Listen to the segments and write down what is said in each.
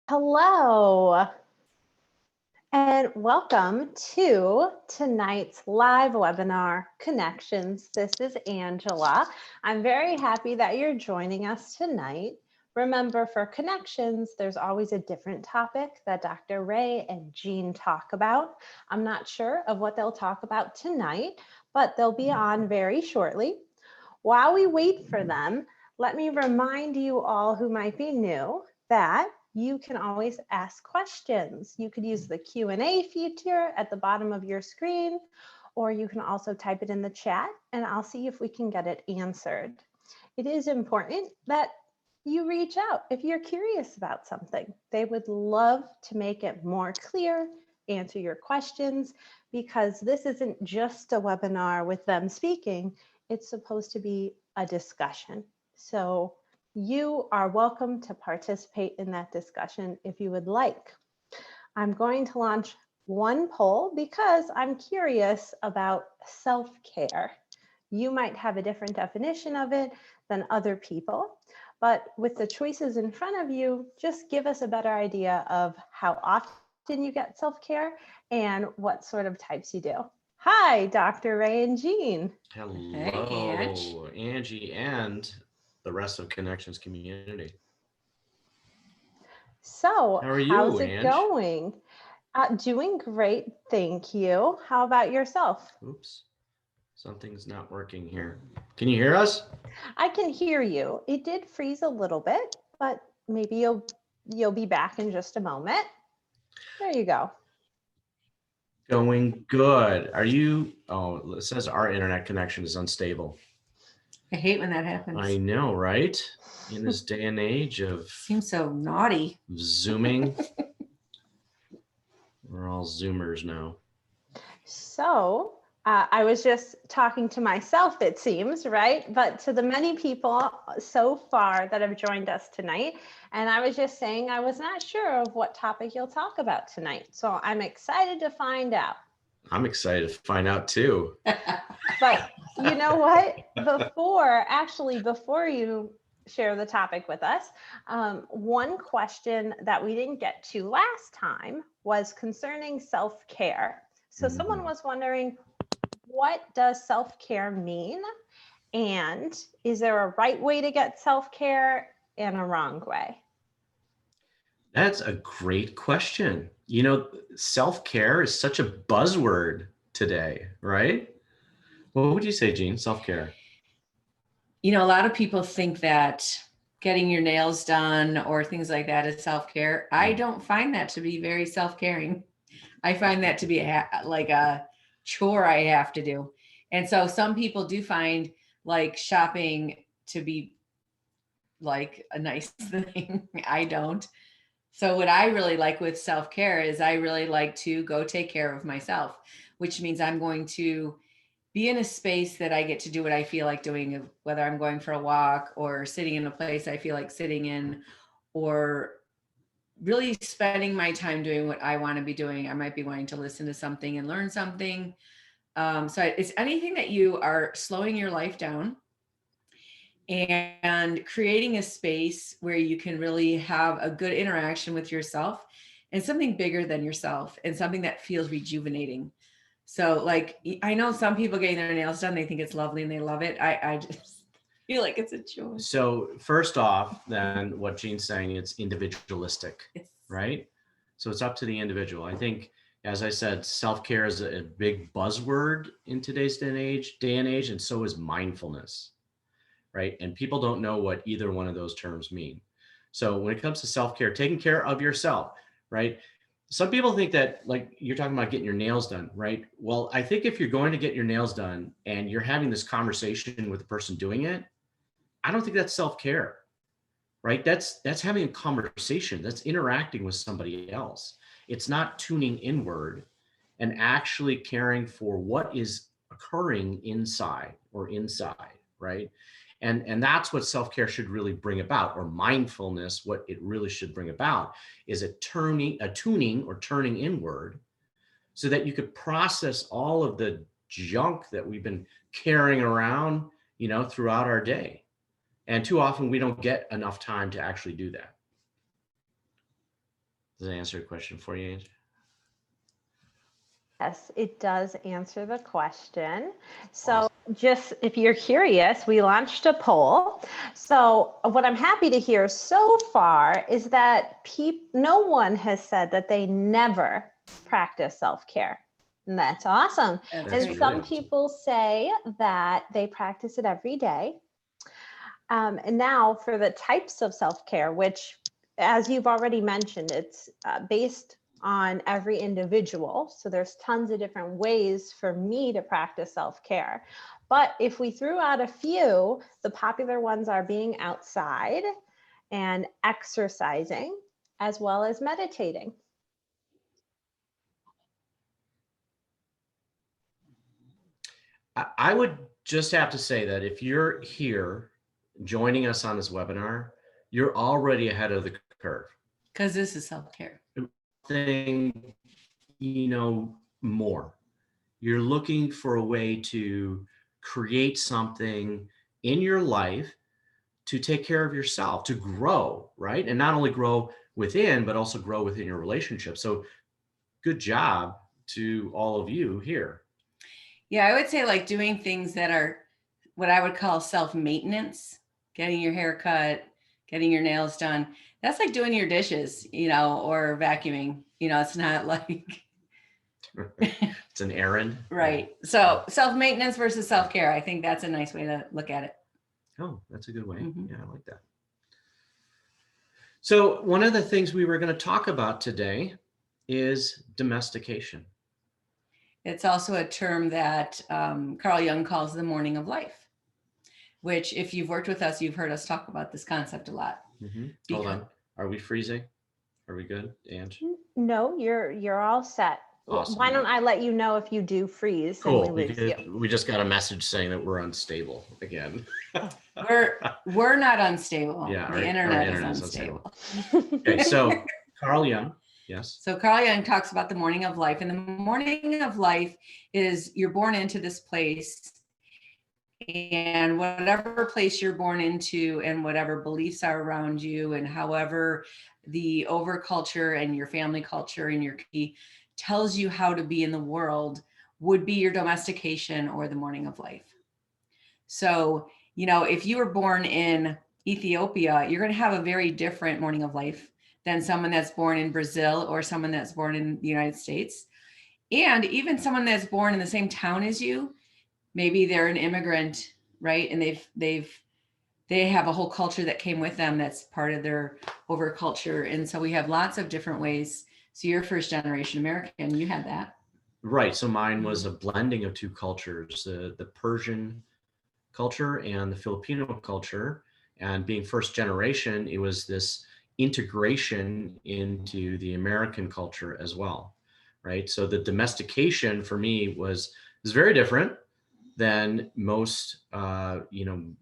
Hello, and welcome to tonight's live webinar, Connections. This is Angela. I'm very happy that you're joining us tonight. Remember, for Connections, there's always a different topic that Dr. Ray and Jean talk about. I'm not sure of what they'll talk about tonight, but they'll be on very shortly. While we wait for them, let me remind you all who might be new that you can always ask questions. You could use the Q&A feature at the bottom of your screen, or you can also type it in the chat and I'll see if we can get it answered. It is important that you reach out if you're curious about something. They would love to make it more clear, answer your questions, because this isn't just a webinar with them speaking. It's supposed to be a discussion. So you are welcome to participate in that discussion if you would like. I'm going to launch one poll because I'm curious about self-care. You might have a different definition of it than other people, but with the choices in front of you, just give us a better idea of how often you get self-care and what sort of types you do. Hi, Dr. Ray and Jean. Hello, Hey, Angie, and the rest of Connections community. So How are you, how's it Ange? going? Doing great, thank you. How about yourself? Oops, something's not working here. Can you hear us? I can hear you. It did freeze a little bit, but maybe you'll be back in just a moment. There you go. Going good. Are you? Oh, it says our internet connection is unstable. I hate when that happens. I know, right? In this day and age of Seems so naughty. Zooming. We're all Zoomers now. So I was just talking to myself, it seems, right? But to the many people so far that have joined us tonight. And I was just saying I was not sure of what topic you'll talk about tonight. So I'm excited to find out. I'm excited to find out too. But you know what? Before you share the topic with us, one question that we didn't get to last time was concerning self-care. So someone was wondering, what does self-care mean? And is there a right way to get self-care and a wrong way? That's a great question. You know, self-care is such a buzzword today, right? What would you say, Jean? Self-care? You know, a lot of people think that getting your nails done or things like that is self-care. I don't find that to be very self-caring. I find that to be like a chore I have to do. And so some people do find like shopping to be like a nice thing. I don't. So what I really like with self-care is I really like to go take care of myself, which means I'm going to be in a space that I get to do what I feel like doing, whether I'm going for a walk or sitting in a place I feel like sitting in, or really spending my time doing what I want to be doing. I might be wanting to listen to something and learn something. So it's anything that you are slowing your life down and creating a space where you can really have a good interaction with yourself and something bigger than yourself and something that feels rejuvenating. So like, I know some people getting their nails done, they think it's lovely and they love it. I just feel like it's a chore. So first off, then what Jean's saying, it's individualistic, right? So it's up to the individual. I think, as I said, self-care is a big buzzword in today's day and age, and so is mindfulness, right? And people don't know what either one of those terms mean. So when it comes to self-care, taking care of yourself, right? Some people think that, like, you're talking about getting your nails done, right? Well, I think if you're going to get your nails done and you're having this conversation with the person doing it, I don't think that's self-care, right? That's having a conversation. That's interacting with somebody else. It's not tuning inward and actually caring for what is occurring inside, right? And that's what self-care should really bring about, or mindfulness. What it really should bring about is a tuning or turning inward, so that you could process all of the junk that we've been carrying around, throughout our day. And too often we don't get enough time to actually do that. Does that answer your question for you, Angie? Yes, it does answer the question. So just if you're curious, we launched a poll. So what I'm happy to hear so far is that no one has said that they never practice self-care. And that's awesome. That's And great. some Really awesome. people say that they practice it every day. And now for the types of self-care, which, as you've already mentioned, it's based on every individual. So there's tons of different ways for me to practice self-care. But if we threw out a few, the popular ones are being outside and exercising, as well as meditating. I would just have to say that if you're here joining us on this webinar, you're already ahead of the curve. Because this is self-care. Thing, more. You're looking for a way to create something in your life to take care of yourself, to grow, right? And not only grow within, but also grow within your relationship. So good job to all of you here. Yeah, I would say like doing things that are what I would call self-maintenance, getting your hair cut, getting your nails done. That's like doing your dishes, or vacuuming. It's not like It's an errand. right. So self-maintenance versus self-care. I think that's a nice way to look at it. Oh, that's a good way. Mhm. Yeah, I like that. So one of the things we were going to talk about today is domestication. It's also a term that Carl Jung calls the morning of life, which if you've worked with us, you've heard us talk about this concept a lot. Mm-hmm. Hold on. Are we freezing? Are we good, Ange? No, you're all set. Awesome. Why don't I let you know if you do freeze Cool. and we lose you? We just got a message saying that we're unstable again. We're not unstable. Yeah, the internet is unstable. Okay, so Carl Jung, yes. So Carl Jung talks about the morning of life, and the morning of life is you're born into this place, and whatever place you're born into and whatever beliefs are around you and however the overculture and your family culture and your key tells you how to be in the world would be your domestication or the morning of life. So, if you were born in Ethiopia, you're going to have a very different morning of life than someone that's born in Brazil or someone that's born in the United States. And even someone that's born in the same town as you, maybe they're an immigrant, right? And they have a whole culture that came with them that's part of their overculture. And so we have lots of different ways. So you're first generation American, you had that. Right. So mine was a blending of two cultures, the Persian culture and the Filipino culture. And being first generation, it was this integration into the American culture as well. Right. So the domestication for me was very different than most,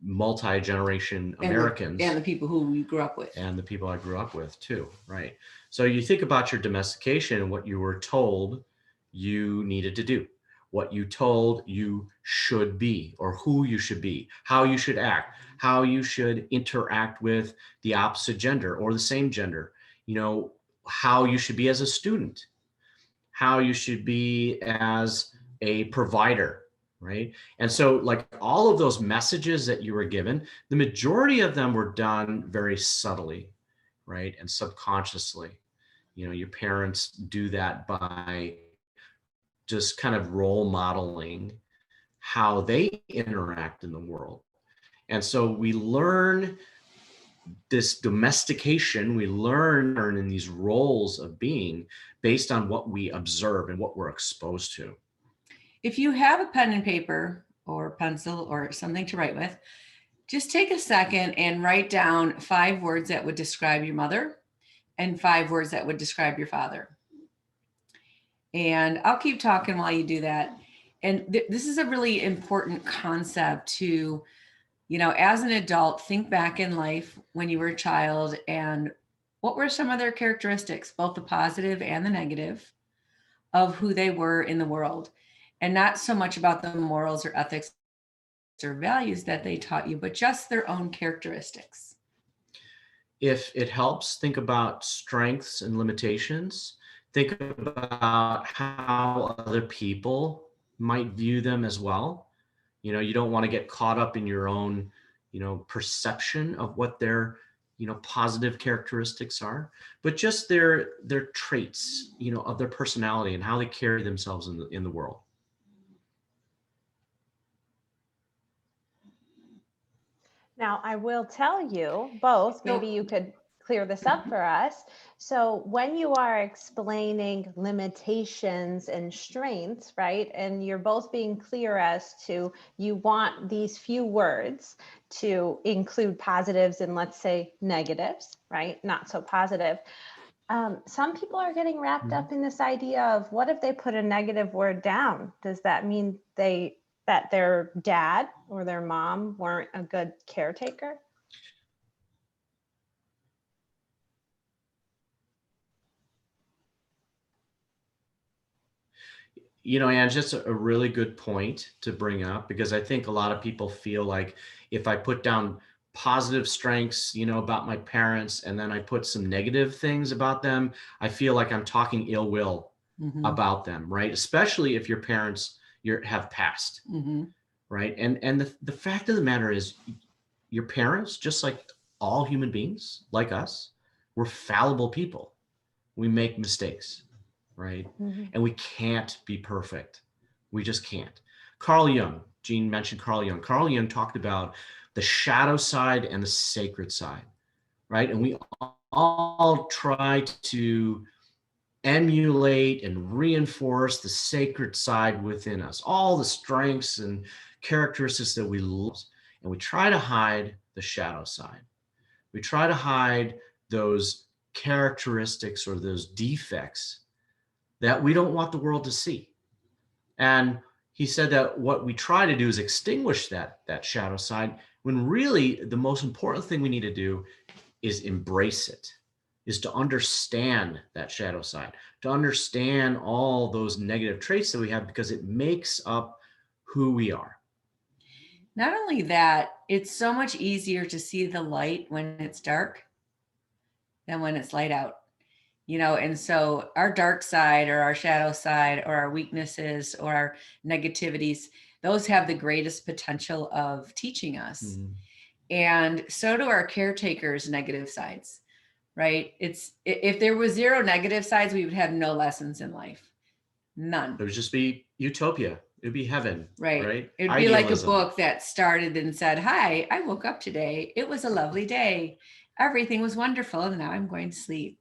multi-generation Americans. And the people who we grew up with. And the people I grew up with too, right? So you think about your domestication and what you were told you needed to do, what you told you should be, or who you should be, how you should act, how you should interact with the opposite gender or the same gender, how you should be as a student, how you should be as a provider, right? And so like all of those messages that you were given, the majority of them were done very subtly, right? And subconsciously. Your parents do that by just kind of role modeling how they interact in the world. And so we learn this domestication, we learn in these roles of being based on what we observe and what we're exposed to. If you have a pen and paper or pencil or something to write with, just take a second and write down 5 words that would describe your mother and 5 words that would describe your father. And I'll keep talking while you do that. And this is a really important concept to, as an adult, think back in life when you were a child and what were some of their characteristics, both the positive and the negative, of who they were in the world. And not so much about the morals or ethics or values that they taught you, but just their own characteristics. if it helps, think about strengths and limitations. Think about how other people might view them as well. You know, you don't want to get caught up in your own, you know, perception of what their, you know, positive characteristics are, but just their traits, you know, of their personality and how they carry themselves in the world. Now, I will tell you both, maybe you could clear this up for us. So when you are explaining limitations and strengths, right, and you're both being clear as to you want these few words to include positives and, let's say, negatives, right, not so positive. Some people are getting wrapped up in this idea of, what if they put a negative word down? Does that mean that their dad or their mom weren't a good caretaker? You know, Ange, that's a really good point to bring up, because I think a lot of people feel like if I put down positive strengths, you know, about my parents, and then I put some negative things about them, I feel like I'm talking ill will about them, right? Especially if your parents have passed, right? And the fact of the matter is, your parents, just like all human beings, like us, we're fallible people. We make mistakes, right? And we can't be perfect. We just can't. Carl Jung, Jean mentioned Carl Jung. Carl Jung talked about the shadow side and the sacred side, right? And we all try to emulate and reinforce the sacred side within us, all the strengths and characteristics that we love. And we try to hide the shadow side. We try to hide those characteristics or those defects that we don't want the world to see. And he said that what we try to do is extinguish that shadow side, when really the most important thing we need to do is embrace it, is to understand that shadow side, to understand all those negative traits that we have, because it makes up who we are. Not only that, it's so much easier to see the light when it's dark than when it's light out. You know, and so our dark side or our shadow side or our weaknesses or our negativities, those have the greatest potential of teaching us. And so do our caretakers' negative sides, right? It's, if there was zero negative sides, we would have no lessons in life. None. It would just be utopia. It'd be heaven, right? It'd be like a book that started and said, "Hi, I woke up today. It was a lovely day. Everything was wonderful. And now I'm going to sleep."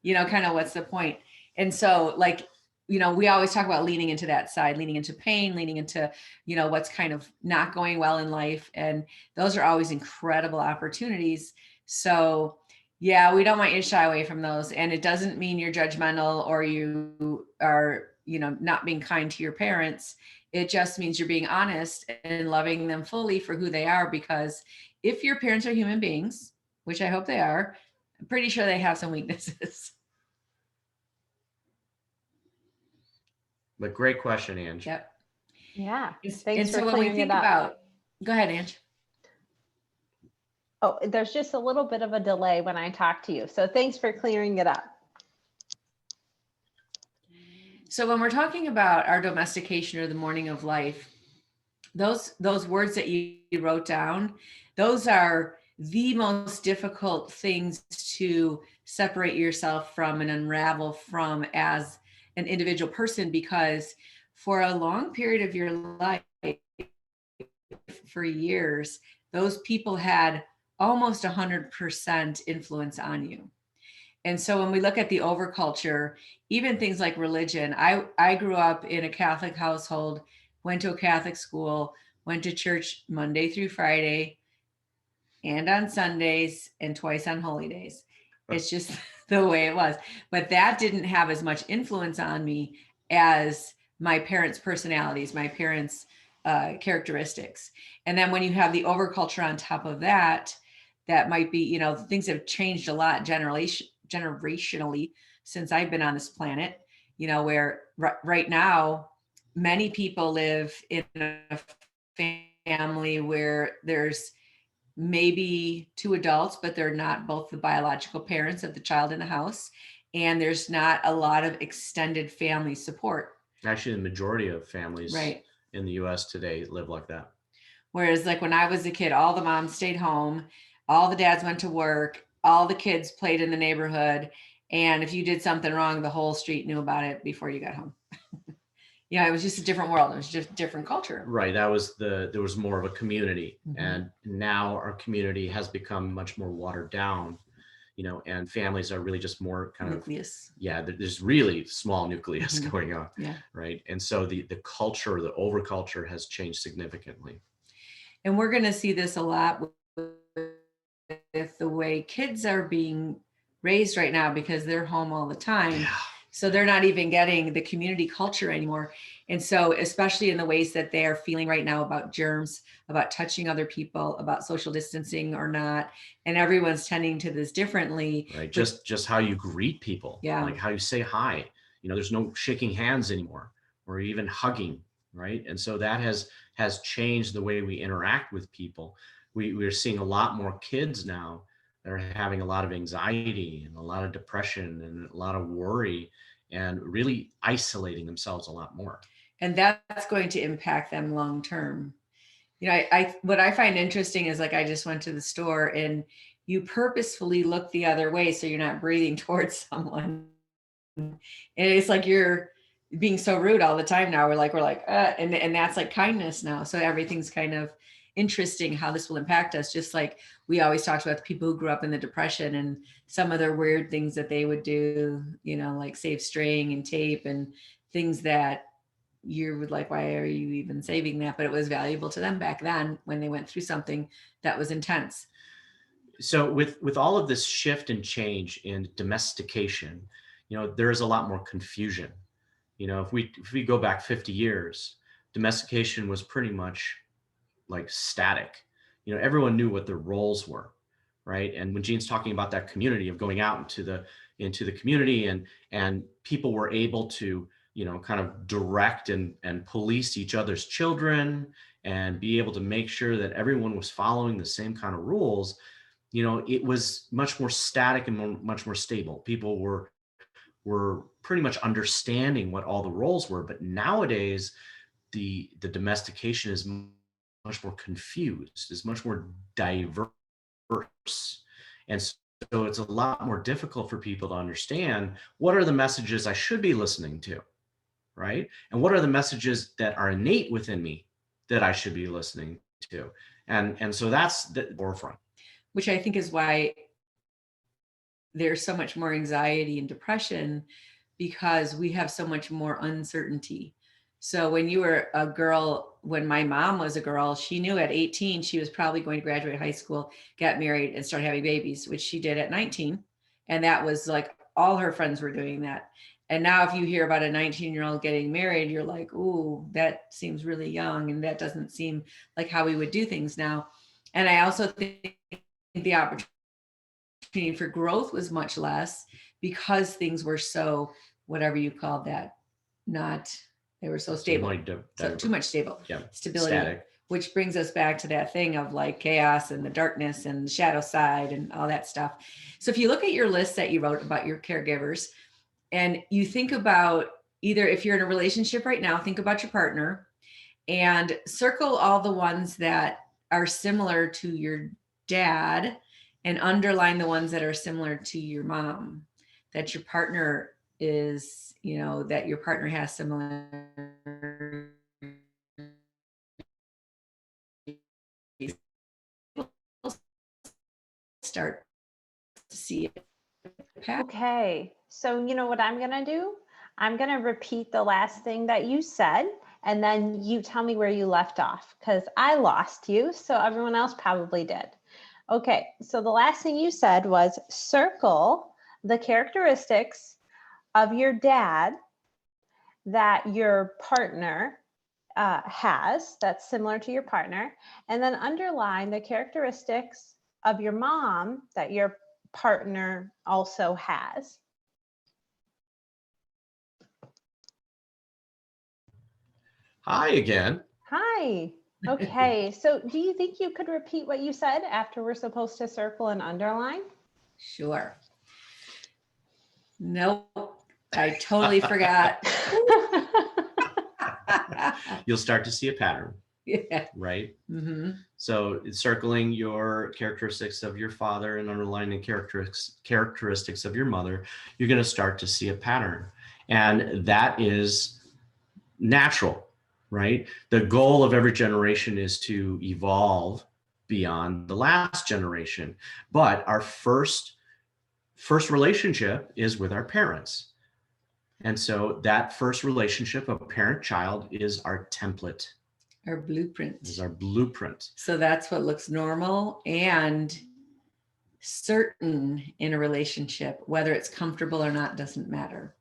You know, kind of what's the point? And so, like, you know, we always talk about leaning into that side, leaning into pain, leaning into, you know, what's kind of not going well in life. And those are always incredible opportunities. So yeah, we don't want you to shy away from those. And it doesn't mean you're judgmental or you are, you know, not being kind to your parents. It just means you're being honest and loving them fully for who they are. Because if your parents are human beings, which I hope they are, I'm pretty sure they have some weaknesses. But great question, Ange. Yep. Yeah. And so when we think about, go ahead, Ange. Oh, there's just a little bit of a delay when I talk to you. So thanks for clearing it up. So when we're talking about our domestication or the morning of life, those words that you wrote down, those are the most difficult things to separate yourself from and unravel from as an individual person, because for a long period of your life, for years, those people had almost 100% influence on you. And so when we look at the overculture, even things like religion, I grew up in a Catholic household, went to a Catholic school, went to church Monday through Friday and on Sundays and twice on holy days. It's just the way it was. But that didn't have as much influence on me as my parents' personalities, my parents' characteristics. And then when you have the overculture on top of that, that might be, you know, things have changed a lot generationally since I've been on this planet, you know, where right now, many people live in a family where there's maybe two adults, but they're not both the biological parents of the child in the house. And there's not a lot of extended family support. Actually, the majority of families Right. in the US today live like that. Whereas like when I was a kid, all the moms stayed home, all the dads went to work, all the kids played in the neighborhood. And if you did something wrong, the whole street knew about it before you got home. It was just a different world. It was just a different culture. Right. There was more of a community. And now our community has become much more watered down, and families are really just more kind nucleus. There's really small nucleus going on. Yeah. Right. And so the culture, the overculture has changed significantly. And we're going to see this a lot with the way kids are being raised right now, because they're home all the time. Yeah. So they're not even getting the community culture anymore. And so, especially in the ways that they are feeling right now about germs, about touching other people, about social distancing or not. And everyone's tending to this differently. Right. Just how you greet people. Yeah. Like how you say hi. There's no shaking hands anymore or even hugging. Right. And so that has changed the way we interact with people. We're seeing a lot more kids now that are having a lot of anxiety and a lot of depression and a lot of worry and really isolating themselves a lot more. And that's going to impact them long term. What I find interesting is, like, I just went to the store and you purposefully look the other way so you're not breathing towards someone. And it's like you're being so rude all the time now. We're like, and that's like kindness now. So everything's kind of interesting how this will impact us. Just like we always talked about the people who grew up in the Depression and some of their weird things that they would do, like save string and tape and things that you would like, why are you even saving that? But it was valuable to them back then when they went through something that was intense. So with all of this shift and change in domestication, there is a lot more confusion. If we go back 50 years, domestication was pretty much like static. Everyone knew what their roles were, right? And when Jean's talking about that community of going out into the community and people were able to, kind of direct and police each other's children and be able to make sure that everyone was following the same kind of rules, it was much more static and much more stable. People were pretty much understanding what all the roles were. But nowadays, the domestication is much more confused, is much more diverse. And so it's a lot more difficult for people to understand what are the messages I should be listening to, right? And what are the messages that are innate within me that I should be listening to? And so that's the forefront. Which I think is why there's so much more anxiety and depression, because we have so much more uncertainty. So when you were a girl, when my mom was a girl, she knew at 18, she was probably going to graduate high school, get married and start having babies, which she did at 19. And that was like, all her friends were doing that. And now if you hear about a 19-year-old getting married, you're like, ooh, that seems really young. And that doesn't seem like how we would do things now. And I also think the opportunity for growth was much less, because things were so, whatever you called that, they were so stable. Too much stability. Static. Which brings us back to that thing of like chaos and the darkness and the shadow side and all that stuff. So if you look at your list that you wrote about your caregivers, and you think about, either if you're in a relationship right now, think about your partner and circle all the ones that are similar to your dad and underline the ones that are similar to your mom, that your partner is, that your partner has similar. Start to see it. Okay, so you know what I'm gonna do? I'm gonna repeat the last thing that you said, and then you tell me where you left off, because I lost you, so everyone else probably did. Okay, so the last thing you said was circle the characteristics of your dad that your partner has, that's similar to your partner, and then underline the characteristics of your mom that your partner also has. Hi again. Hi. Okay, so do you think you could repeat what you said after we're supposed to circle and underline? Sure. Nope, I totally forgot. You'll start to see a pattern, Yeah. right? Mm-hmm. So circling your characteristics of your father and underlining characteristics of your mother, you're going to start to see a pattern. And that is natural, right? The goal of every generation is to evolve beyond the last generation. But our first relationship is with our parents. And so that first relationship of parent-child is our template. Our blueprint. Is our blueprint. So that's what looks normal and certain in a relationship, whether it's comfortable or not, doesn't matter.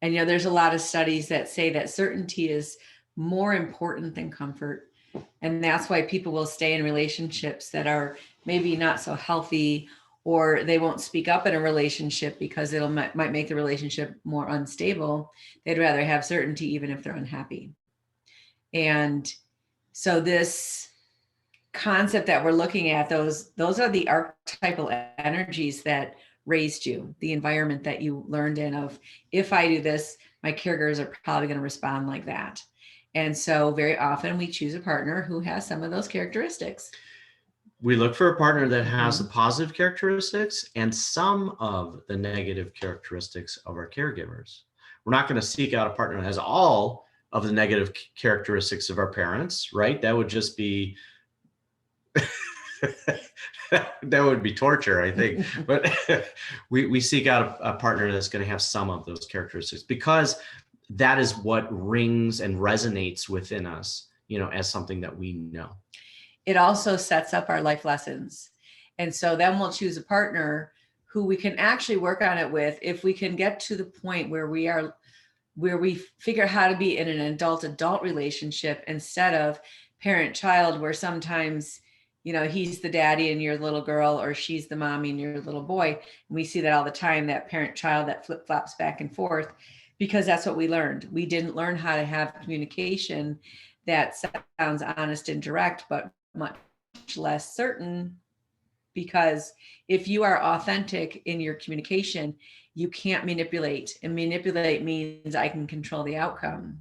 And, there's a lot of studies that say that certainty is more important than comfort. And that's why people will stay in relationships that are maybe not so healthy, or they won't speak up in a relationship because might make the relationship more unstable. They'd rather have certainty even if they're unhappy. And so this concept that we're looking at, those are the archetypal energies that raised you, the environment that you learned in of, if I do this, my caregivers are probably going to respond like that. And so very often we choose a partner who has some of those characteristics. We look for a partner that has the positive characteristics and some of the negative characteristics of our caregivers. We're not going to seek out a partner that has all of the negative characteristics of our parents, right? That would just be that would be torture, I think. But we seek out a partner that's going to have some of those characteristics, because that is what rings and resonates within us, as something that we know. It also sets up our life lessons. And so then we'll choose a partner who we can actually work on it with. If we can get to the point where we figure out how to be in an adult relationship instead of parent-child, where sometimes he's the daddy and you're the little girl, or she's the mommy and you're the little boy. And we see that all the time, that parent-child that flip-flops back and forth, because that's what we learned. We didn't learn how to have communication that sounds honest and direct, but much less certain. Because if you are authentic in your communication, you can't manipulate. And manipulate means I can control the outcome.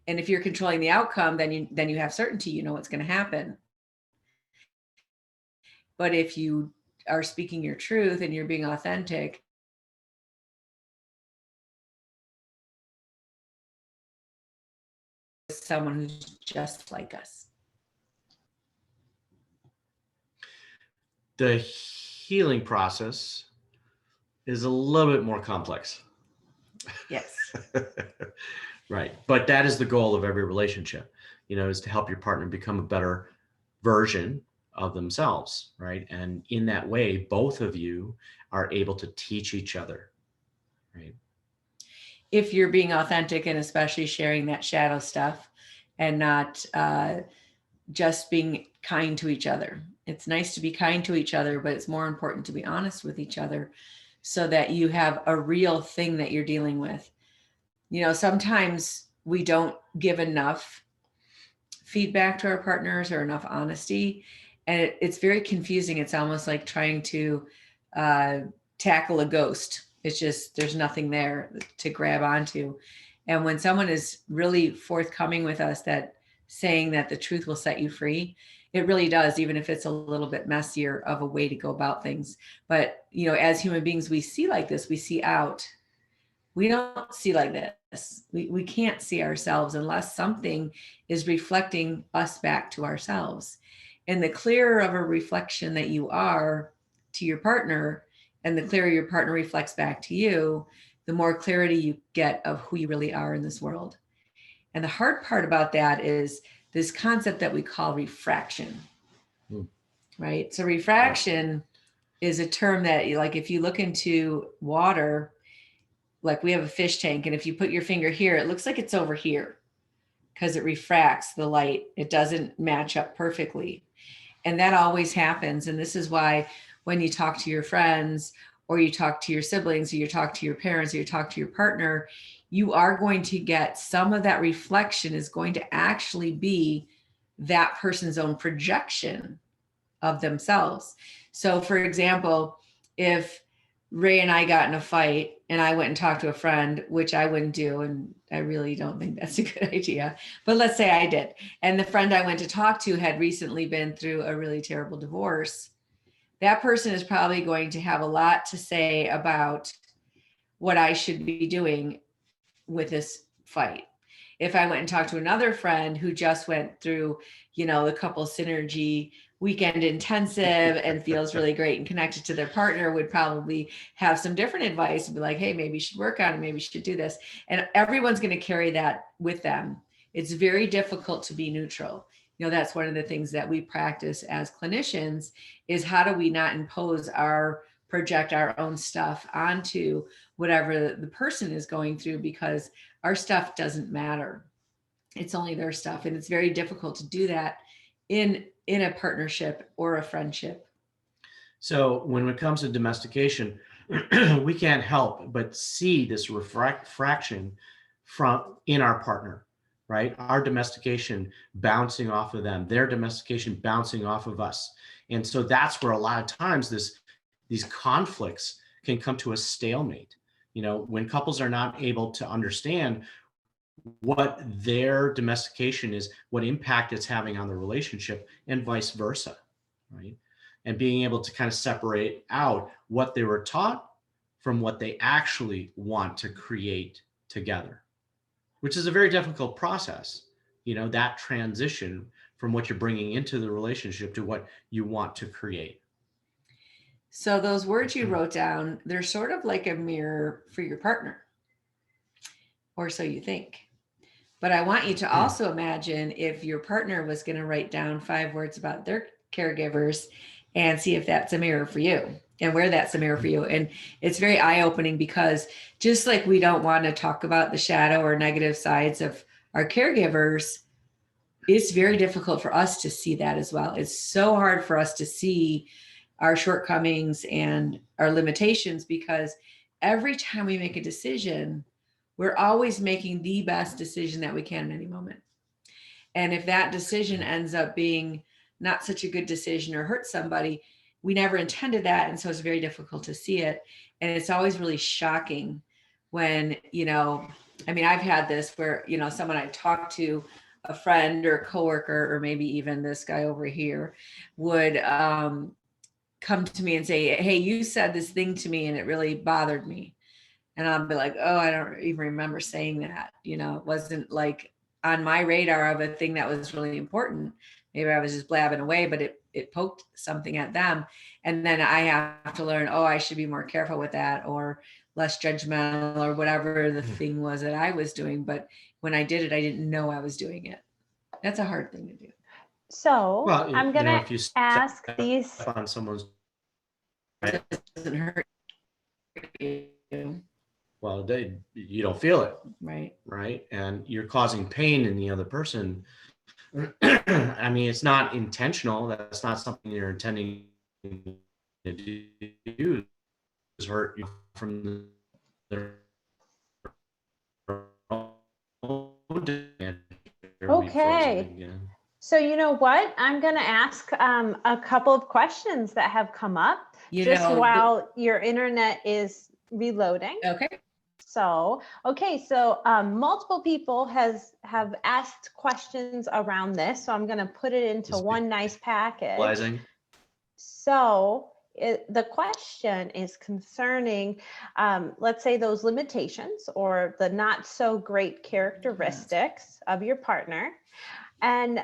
And if you're controlling the outcome, then you have certainty, you know what's going to happen. But if you are speaking your truth and you're being authentic, someone who's just like us. The healing process is a little bit more complex. Yes. Right. But that is the goal of every relationship, is to help your partner become a better version of themselves, right? And in that way, both of you are able to teach each other, right? If you're being authentic, and especially sharing that shadow stuff, and not just being kind to each other. It's nice to be kind to each other, but it's more important to be honest with each other so that you have a real thing that you're dealing with. Sometimes we don't give enough feedback to our partners or enough honesty. And it's very confusing. It's almost like trying to tackle a ghost. It's just, there's nothing there to grab onto. And when someone is really forthcoming with us, that saying that the truth will set you free, it really does, even if it's a little bit messier of a way to go about things. But, as human beings, we see like this, we see out. We don't see like this. We can't see ourselves unless something is reflecting us back to ourselves. And the clearer of a reflection that you are to your partner, and the clearer your partner reflects back to you, the more clarity you get of who you really are in this world. And the hard part about that is this concept that we call refraction, right? So refraction is a term that, like, if you look into water, like we have a fish tank, and if you put your finger here, it looks like it's over here because it refracts the light. It doesn't match up perfectly. And that always happens. And this is why when you talk to your friends, or you talk to your siblings, or you talk to your parents, or you talk to your partner, you are going to get some of that reflection is going to actually be that person's own projection of themselves. So for example, if Ray and I got in a fight and I went and talked to a friend, which I wouldn't do, and I really don't think that's a good idea, but let's say I did, and the friend I went to talk to had recently been through a really terrible divorce, that person is probably going to have a lot to say about what I should be doing with this fight. If I went and talked to another friend who just went through, the couple synergy weekend intensive and feels really great and connected to their partner, would probably have some different advice and be like, hey, maybe you should work on it. Maybe you should do this. And everyone's going to carry that with them. It's very difficult to be neutral. That's one of the things that we practice as clinicians, is how do we not project our own stuff onto whatever the person is going through, because our stuff doesn't matter. It's only their stuff. And it's very difficult to do that in a partnership or a friendship. So when it comes to domestication, we can't help but see this refraction in our partner, right? Our domestication bouncing off of them, their domestication bouncing off of us. And so that's where a lot of times these conflicts can come to a stalemate. When couples are not able to understand what their domestication is, what impact it's having on the relationship, and vice versa, right? And being able to kind of separate out what they were taught from what they actually want to create together, which is a very difficult process, that transition from what you're bringing into the relationship to what you want to create. So those words you wrote down, they're sort of like a mirror for your partner, or so you think. But I want you to also imagine if your partner was going to write down 5 words about their caregivers and see if that's a mirror for you, and where that's a mirror for you. And it's very eye-opening, because just like we don't want to talk about the shadow or negative sides of our caregivers, it's very difficult for us to see that as well. It's so hard for us to see our shortcomings and our limitations, because every time we make a decision, we're always making the best decision that we can at any moment. And if that decision ends up being not such a good decision or hurt somebody, we never intended that. And so it's very difficult to see it. And it's always really shocking when, I've had this where, someone I've talked to, a friend or a coworker, or maybe even this guy over here, would come to me and say, hey, you said this thing to me and it really bothered me. And I'll be like, oh, I don't even remember saying that. It wasn't like on my radar of a thing that was really important. Maybe I was just blabbing away, but it poked something at them. And then I have to learn, oh, I should be more careful with that, or less judgmental, or whatever the thing was that I was doing. But when I did it, I didn't know I was doing it. That's a hard thing to do. So I'm going to ask these. On someone's, it doesn't hurt you. Well, you don't feel it. Right. And you're causing pain in the other person. I mean, it's not intentional. That's not something you're intending to do. It's hurt you from the Okay. So you know what? I'm going to ask a couple of questions that have come up while your internet is reloading. Okay. So multiple people have asked questions around this. So I'm going to put it into one nice package. So the question is concerning, let's say, those limitations or the not so great characteristics of your partner. And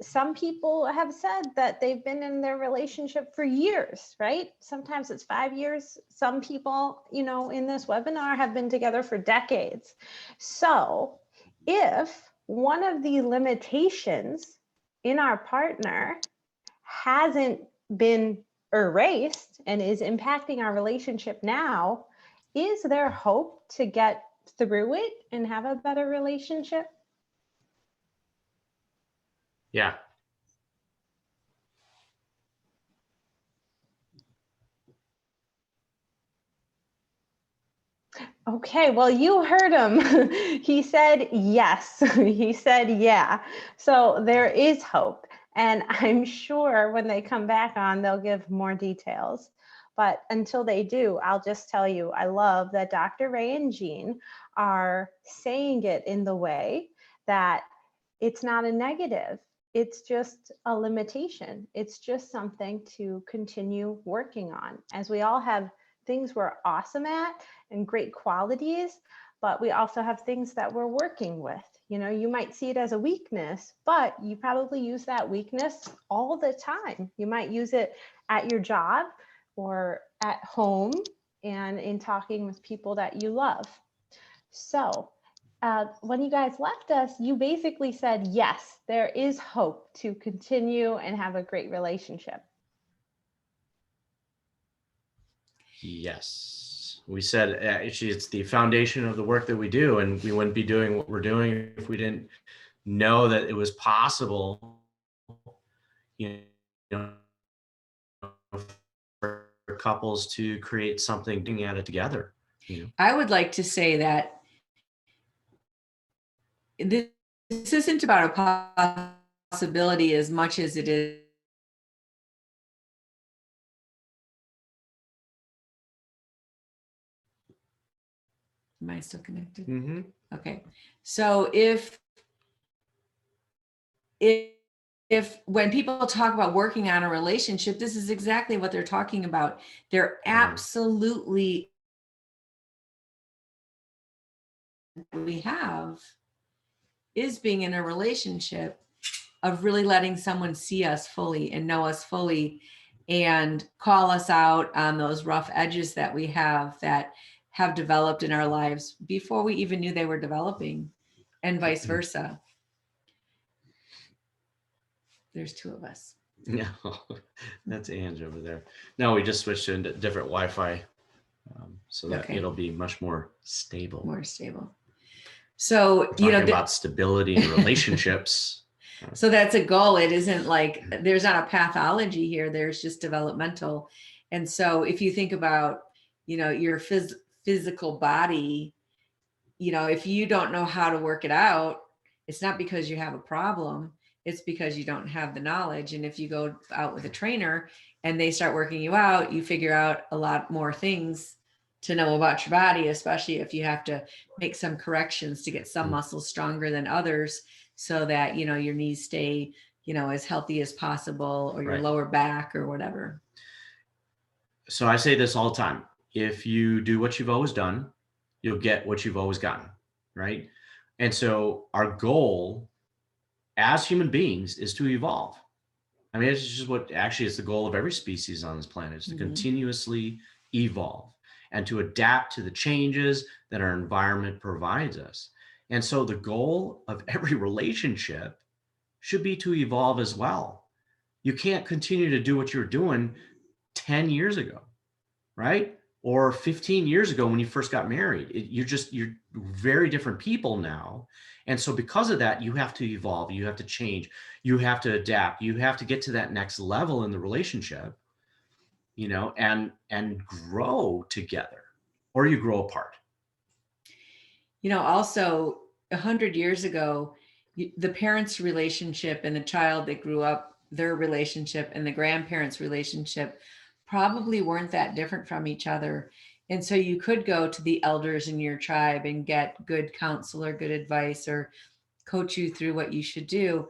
some people have said that they've been in their relationship for years, right? Sometimes it's 5 years. Some people, in this webinar have been together for decades. So if one of the limitations in our partner hasn't been erased and is impacting our relationship now, is there hope to get through it and have a better relationship? Yeah. Okay, well, you heard him. He said yes. He said yeah. So there is hope. And I'm sure when they come back on, they'll give more details. But until they do, I'll just tell you, I love that Dr. Ray and Jean are saying it in the way that it's not a negative. It's just a limitation. It's just something to continue working on. As we all have things we're awesome at and great qualities, but we also have things that we're working with. You know, you might see it as a weakness, but you probably use that weakness all the time. You might use it at your job or at home and in talking with people that you love. So, when you guys left us, you basically said, yes, there is hope to continue and have a great relationship. Yes. We said actually it's the foundation of the work that we do, and we wouldn't be doing what we're doing if we didn't know that it was possible, you know, for couples to create something at it together. You know? I would like to say that this isn't about a possibility as much as it is. Am I still connected? Mm-hmm. Okay. So if when people talk about working on a relationship, this is exactly what they're talking about. They're absolutely, we have is being in a relationship of really letting someone see us fully and know us fully and call us out on those rough edges that we have developed in our lives before we even knew they were developing, and vice versa. There's two of us. No, that's Ange over there. No, we just switched to a different Wi-Fi, so that it'll be much more stable. More stable. So talking about stability in relationships. So that's a goal. It isn't like there's not a pathology here. There's just developmental. And so if you think about, your physical body, if you don't know how to work it out, it's not because you have a problem. It's because you don't have the knowledge. And if you go out with a trainer and they start working you out, you figure out a lot more things to know about your body, especially if you have to make some corrections to get some muscles stronger than others so that, your knees stay, as healthy as possible, or your lower back or whatever. So I say this all the time. If you do what you've always done, you'll get what you've always gotten, right? And so our goal as human beings is to evolve. I mean, it's just what actually is the goal of every species on this planet, is to continuously evolve and to adapt to the changes that our environment provides us. And so the goal of every relationship should be to evolve as well. You can't continue to do what you were doing 10 years ago, right? Or 15 years ago when you first got married. You're very different people now. And so because of that, you have to evolve, you have to change, you have to adapt, you have to get to that next level in the relationship, and grow together, or you grow apart. Also 100 years ago, the parents' relationship and the child that grew up, their relationship and the grandparents' relationship probably weren't that different from each other. And so you could go to the elders in your tribe and get good counsel or good advice or coach you through what you should do.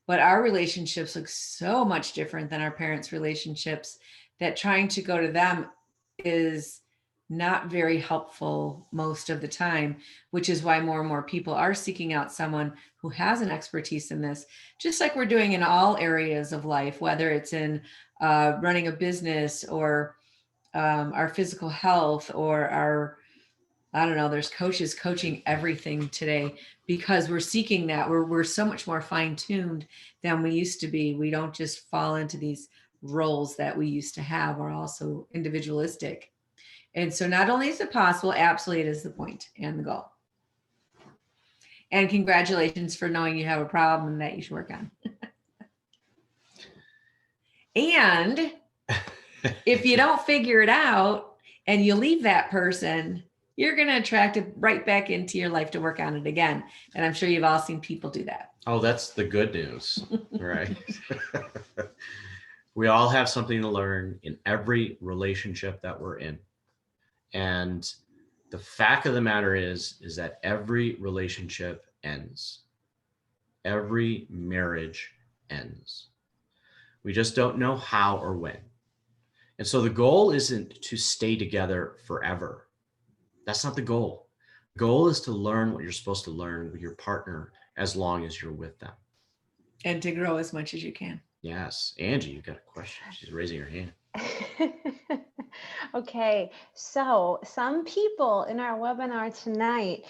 But our relationships look so much different than our parents' relationships that trying to go to them is not very helpful most of the time, which is why more and more people are seeking out someone who has an expertise in this, just like we're doing in all areas of life, whether it's in running a business or our physical health or our, I don't know, there's coaches coaching everything today because we're seeking that. We're so much more fine-tuned than we used to be. We don't just fall into these roles that we used to have. We're also individualistic. And so not only is it possible, absolutely it is the point and the goal. And congratulations for knowing you have a problem that you should work on. And if you don't figure it out and you leave that person, you're going to attract it right back into your life to work on it again. And I'm sure you've all seen people do that. Oh, that's the good news, right? We all have something to learn in every relationship that we're in. And the fact of the matter is that every relationship ends. Every marriage ends. We just don't know how or when. And so the goal isn't to stay together forever. That's not the goal. The goal is to learn what you're supposed to learn with your partner as long as you're with them. And to grow as much as you can. Yes. Angie, you got a question. She's raising her hand. Okay, so some people in our webinar tonight,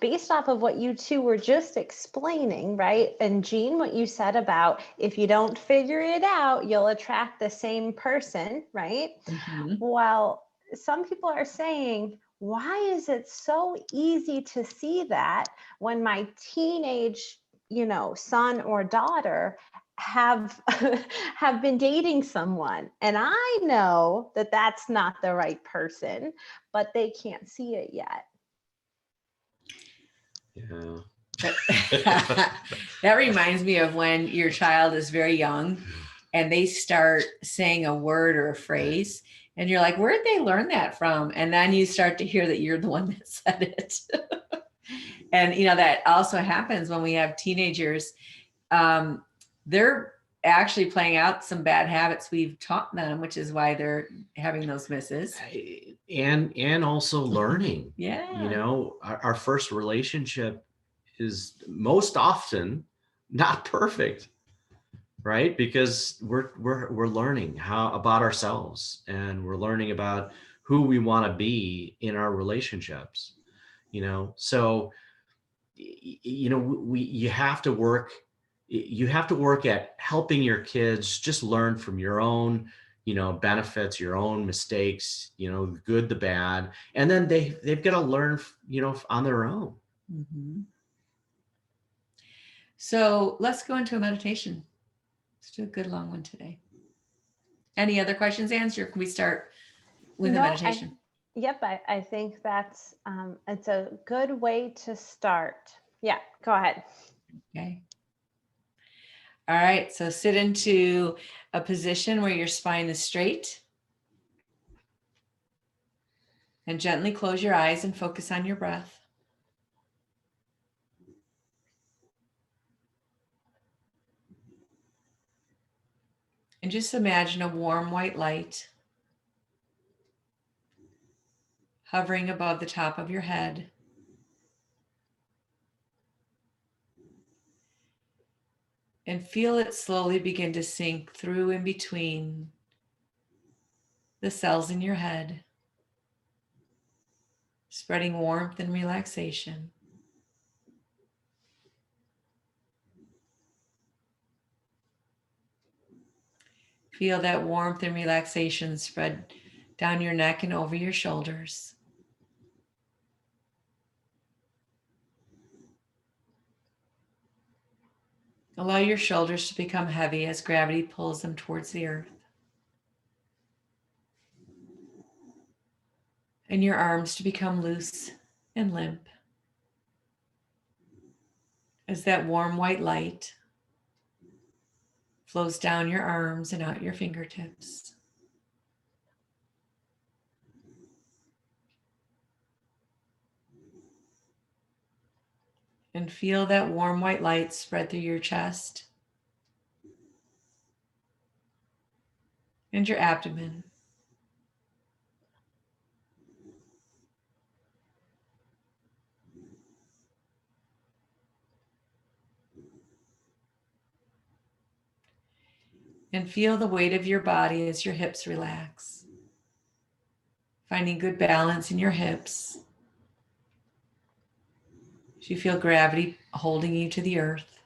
based off of what you two were just explaining, right? And Jean, what you said about if you don't figure it out, you'll attract the same person, right? Mm-hmm. Well, some people are saying, why is it so easy to see that when my teenage, son or daughter have been dating someone, and I know that that's not the right person, but they can't see it yet? Yeah. That reminds me of when your child is very young and they start saying a word or a phrase and you're like, where'd they learn that from? And then you start to hear that you're the one that said it. And that also happens when we have teenagers. They're actually playing out some bad habits we've taught them, which is why they're having those misses. And also learning. Yeah. Our first relationship is most often not perfect, right? Because we're learning about ourselves, and we're learning about who we want to be in our relationships. So you have to work at helping your kids just learn from your own benefits, your own mistakes, the good, the bad, and then they've got to learn on their own. Mm-hmm. So let's go into a meditation. Let's do a good long one today. Any other questions, Ange, or can we start with a meditation? I think that's it's a good way to start. Yeah, go ahead. Okay. All right, so sit into a position where your spine is straight. And gently close your eyes and focus on your breath. And just imagine a warm white light hovering above the top of your head. And feel it slowly begin to sink through in between the cells in your head, spreading warmth and relaxation. Feel that warmth and relaxation spread down your neck and over your shoulders. Allow your shoulders to become heavy as gravity pulls them towards the earth. And your arms to become loose and limp as that warm white light flows down your arms and out your fingertips. And feel that warm white light spread through your chest and your abdomen. And feel the weight of your body as your hips relax. Finding good balance in your hips. As you feel gravity holding you to the earth.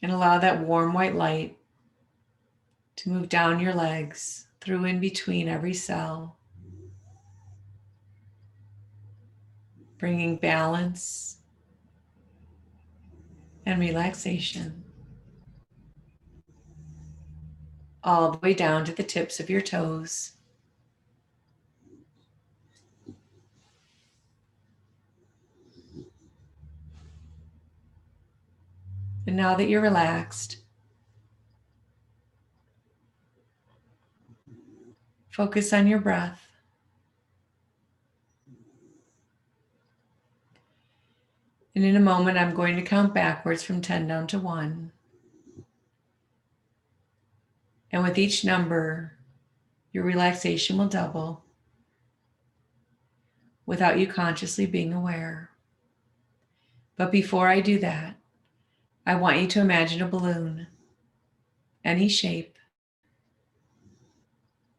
And allow that warm white light to move down your legs, through in between every cell, bringing balance and relaxation. all the way down to the tips of your toes. And now that you're relaxed, focus on your breath. And in a moment, I'm going to count backwards from 10 down to 1. And with each number, your relaxation will double without you consciously being aware. But before I do that, I want you to imagine a balloon, any shape,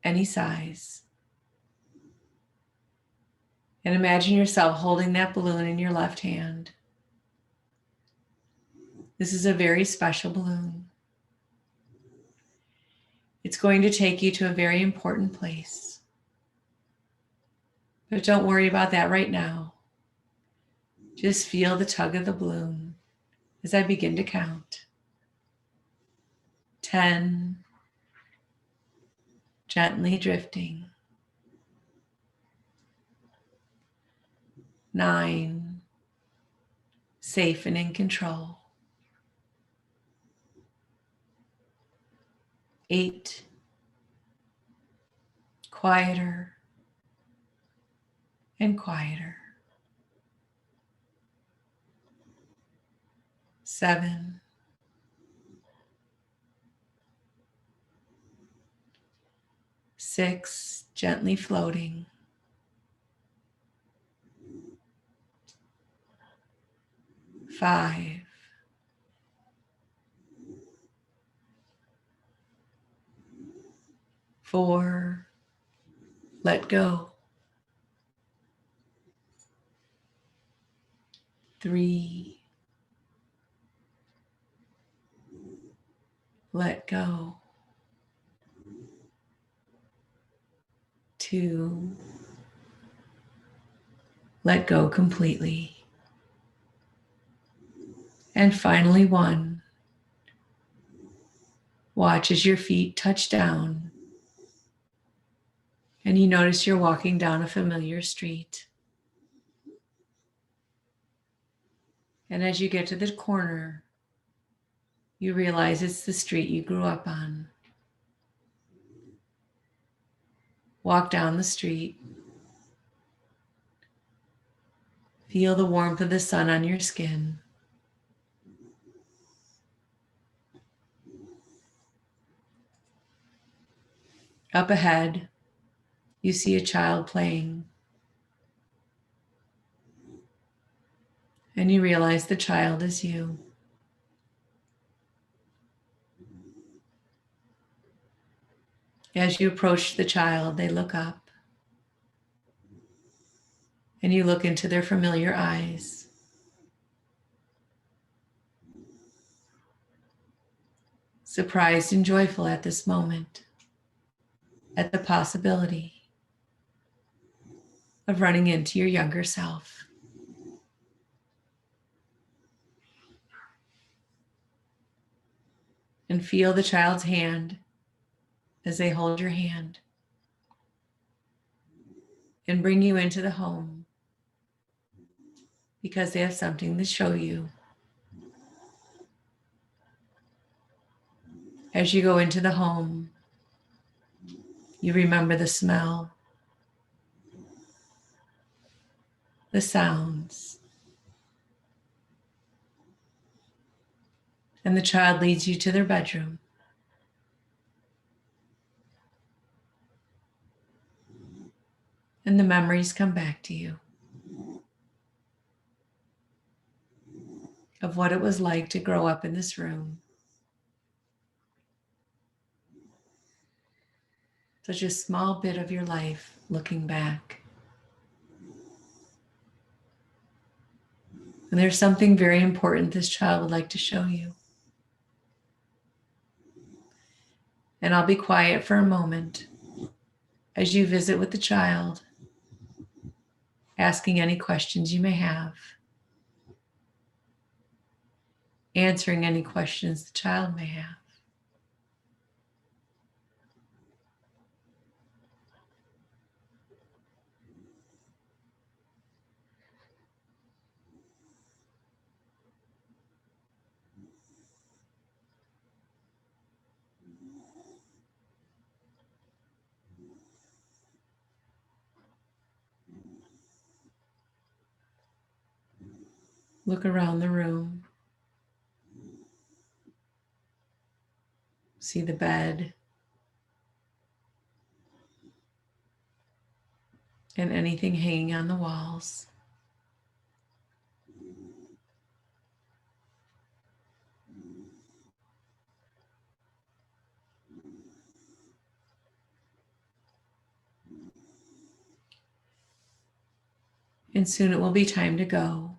any size. And imagine yourself holding that balloon in your left hand. This is a very special balloon. It's going to take you to a very important place. But don't worry about that right now. Just feel the tug of the balloon as I begin to count. 10, gently drifting. 9, safe and in control. 8, quieter and quieter. 7, 6, gently floating. 5, 4, let go. 3, let go. 2, let go completely. And finally 1, watch as your feet touch down and you notice you're walking down a familiar street. And as you get to the corner, you realize it's the street you grew up on. Walk down the street. Feel the warmth of the sun on your skin. Up ahead, you see a child playing. And you realize the child is you. As you approach the child, they look up. And you look into their familiar eyes. Surprised and joyful at this moment, at the possibility of running into your younger self. And feel the child's hand as they hold your hand and bring you into the home because they have something to show you. As you go into the home, you remember the smell, the sounds, and the child leads you to their bedroom. And the memories come back to you of what it was like to grow up in this room. Such a small bit of your life looking back. And there's something very important this child would like to show you. And I'll be quiet for a moment as you visit with the child, asking any questions you may have, answering any questions the child may have. Look around the room. See the bed and anything hanging on the walls. And soon it will be time to go.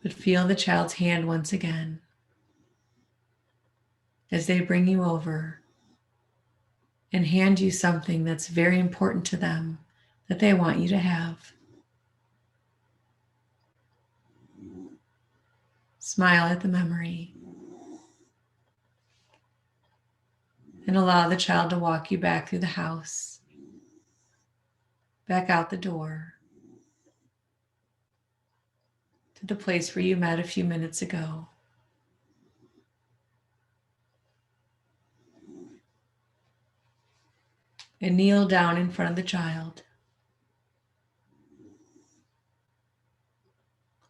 But feel the child's hand once again as they bring you over and hand you something that's very important to them that they want you to have. Smile at the memory and allow the child to walk you back through the house, back out the door, to the place where you met a few minutes ago. And kneel down in front of the child.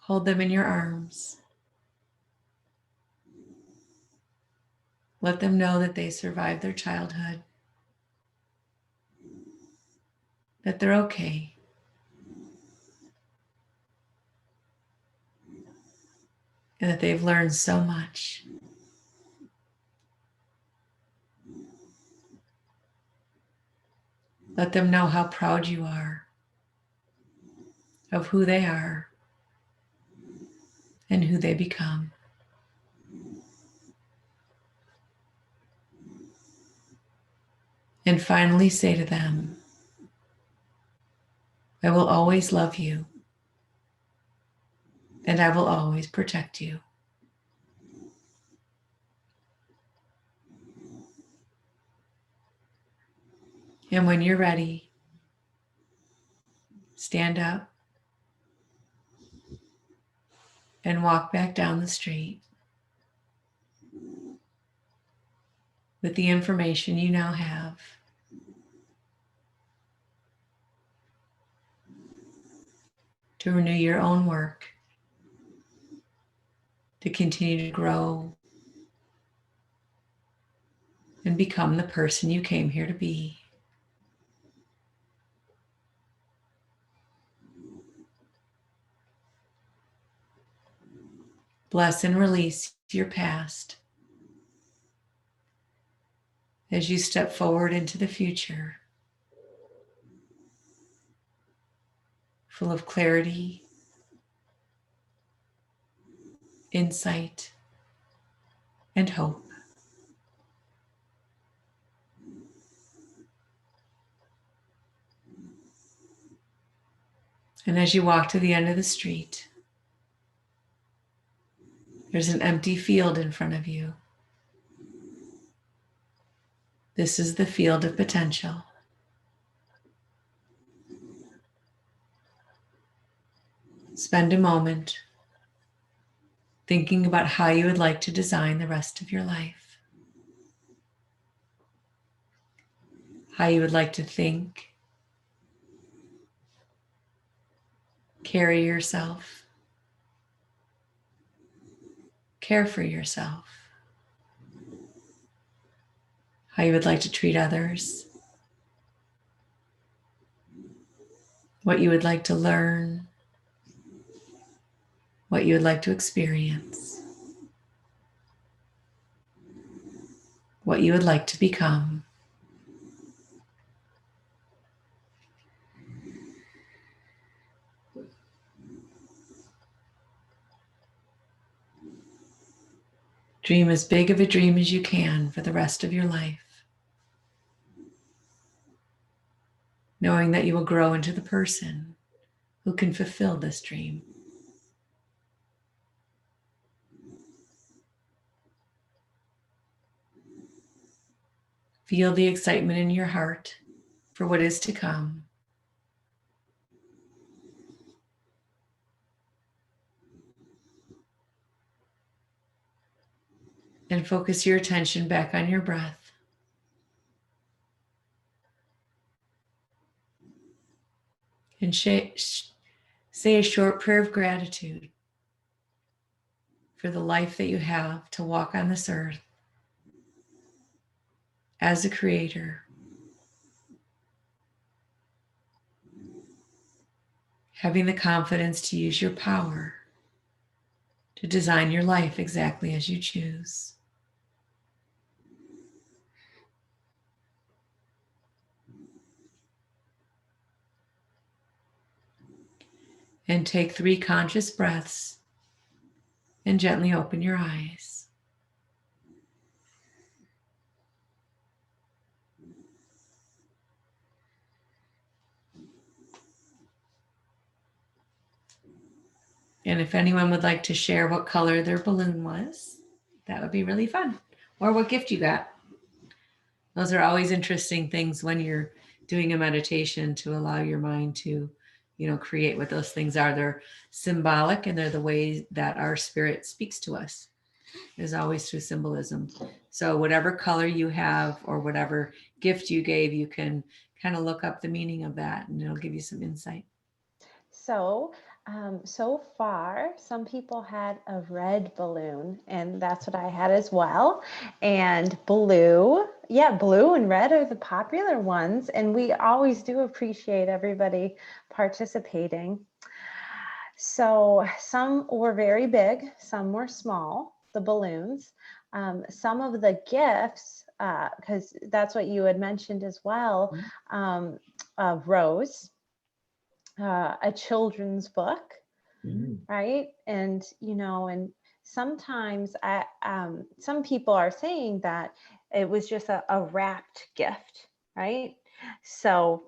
Hold them in your arms. Let them know that they survived their childhood, that they're okay, and that they've learned so much. Let them know how proud you are of who they are and who they become. And finally say to them, I will always love you, and I will always protect you. And when you're ready, stand up and walk back down the street with the information you now have. To renew your own work, to continue to grow and become the person you came here to be. Bless and release your past as you step forward into the future, full of clarity, insight, and hope. And as you walk to the end of the street, there's an empty field in front of you. This is the field of potential. Spend a moment thinking about how you would like to design the rest of your life. How you would like to think, carry yourself, care for yourself. How you would like to treat others, what you would like to learn, what you would like to experience, what you would like to become. Dream as big of a dream as you can for the rest of your life, knowing that you will grow into the person who can fulfill this dream. Feel the excitement in your heart for what is to come. And focus your attention back on your breath. And say a short prayer of gratitude for the life that you have to walk on this earth as a creator. Having the confidence to use your power to design your life exactly as you choose. And take 3 conscious breaths and gently open your eyes. And if anyone would like to share what color their balloon was, that would be really fun. Or what gift you got. Those are always interesting things when you're doing a meditation, to allow your mind to, create what those things are. They're symbolic, and they're the way that our spirit speaks to us, is always through symbolism. So whatever color you have or whatever gift you gave, you can kind of look up the meaning of that, and it'll give you some insight. So far, some people had a red balloon, and that's what I had as well. And blue, blue and red are the popular ones. And we always do appreciate everybody participating. So some were very big, some were small, the balloons. Some of the gifts, because that's what you had mentioned as well, Rose. A children's book, right? And, and sometimes some people are saying that it was just a wrapped gift, right? So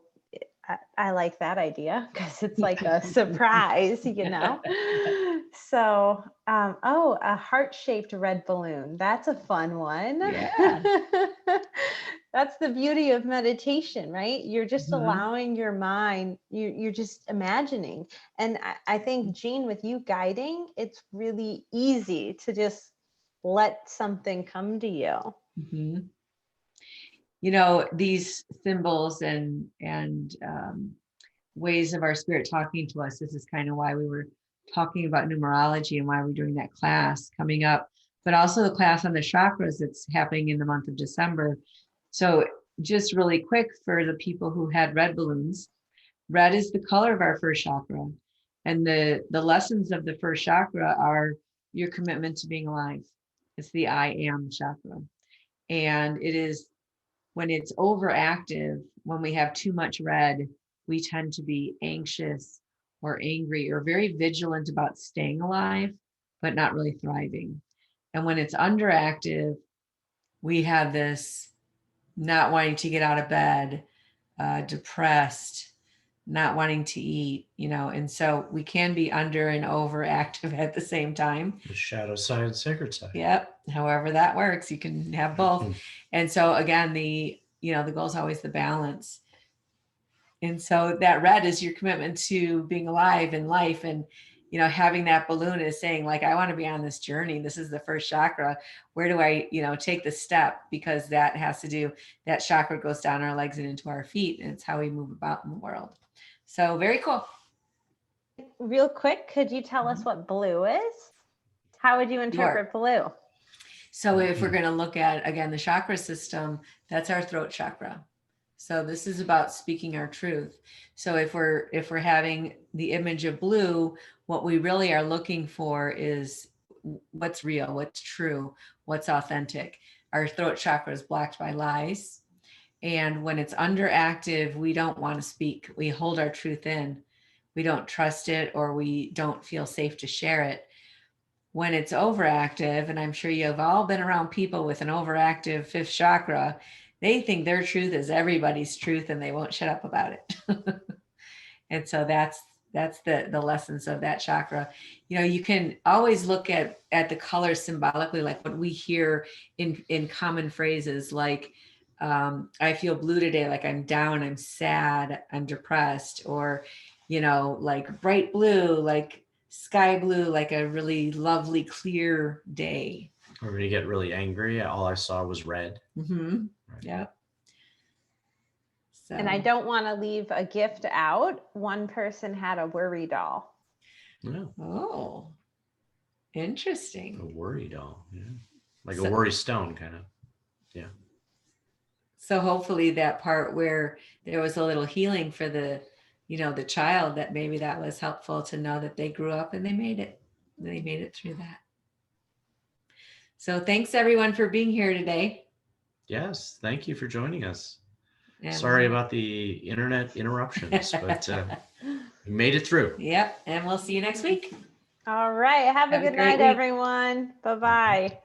I like that idea, because it's like a surprise, So, a heart-shaped red balloon. That's a fun one. Yeah. That's the beauty of meditation, right? You're just allowing your mind, you're just imagining. And I think, Jean, with you guiding, it's really easy to just let something come to you. Mm-hmm. These symbols and ways of our spirit talking to us. This is kind of why we were talking about numerology and why we're doing that class coming up, but also the class on the chakras that's happening in the month of December. So just really quick, for the people who had red balloons, red is the color of our first chakra. And the lessons of the first chakra are your commitment to being alive. It's the I am chakra. And it is, when it's overactive, when we have too much red, we tend to be anxious or angry or very vigilant about staying alive, but not really thriving. And when it's underactive, we have this not wanting to get out of bed, depressed, not wanting to eat, and so we can be under and overactive at the same time. The shadow side, sacred side. Yep. However that works, you can have both. And so again, the goal is always the balance. And so that red is your commitment to being alive in life. And, having that balloon is saying, like, I want to be on this journey. This is the first chakra. Where do I, take the step? Because that has to do, that chakra goes down our legs and into our feet. And it's how we move about in the world. So very cool. Real quick, could you tell us what blue is? How would you interpret blue? So if we're going to look at, again, the chakra system, that's our throat chakra. So this is about speaking our truth. So if we're having the image of blue, what we really are looking for is what's real, what's true, what's authentic. Our throat chakra is blocked by lies. And when it's underactive, we don't want to speak. We hold our truth in. We don't trust it, or we don't feel safe to share it. When it's overactive, and I'm sure you've all been around people with an overactive fifth chakra, they think their truth is everybody's truth and they won't shut up about it. And so that's the lessons of that chakra. You can always look at the colors symbolically, like what we hear in common phrases, like, I feel blue today, like I'm down, I'm sad, I'm depressed, or, like bright blue, like sky blue, like a really lovely, clear day. Or when you get really angry, all I saw was red. Mm-hmm. Right. Yep. So, And I don't want to leave a gift out. One person had a worry doll. Yeah. oh, A interesting. worry doll. Yeah. Like So- a worry stone, kind of. Yeah. So hopefully that part where there was a little healing for the, the child, that maybe that was helpful to know that they grew up and they made it. They made it through that. So thanks everyone for being here today. Yes. Thank you for joining us. And Sorry about the internet interruptions, but we made it through. Yep. And we'll see you next week. All right. Have a Have a good great night, week. everyone. Bye-bye.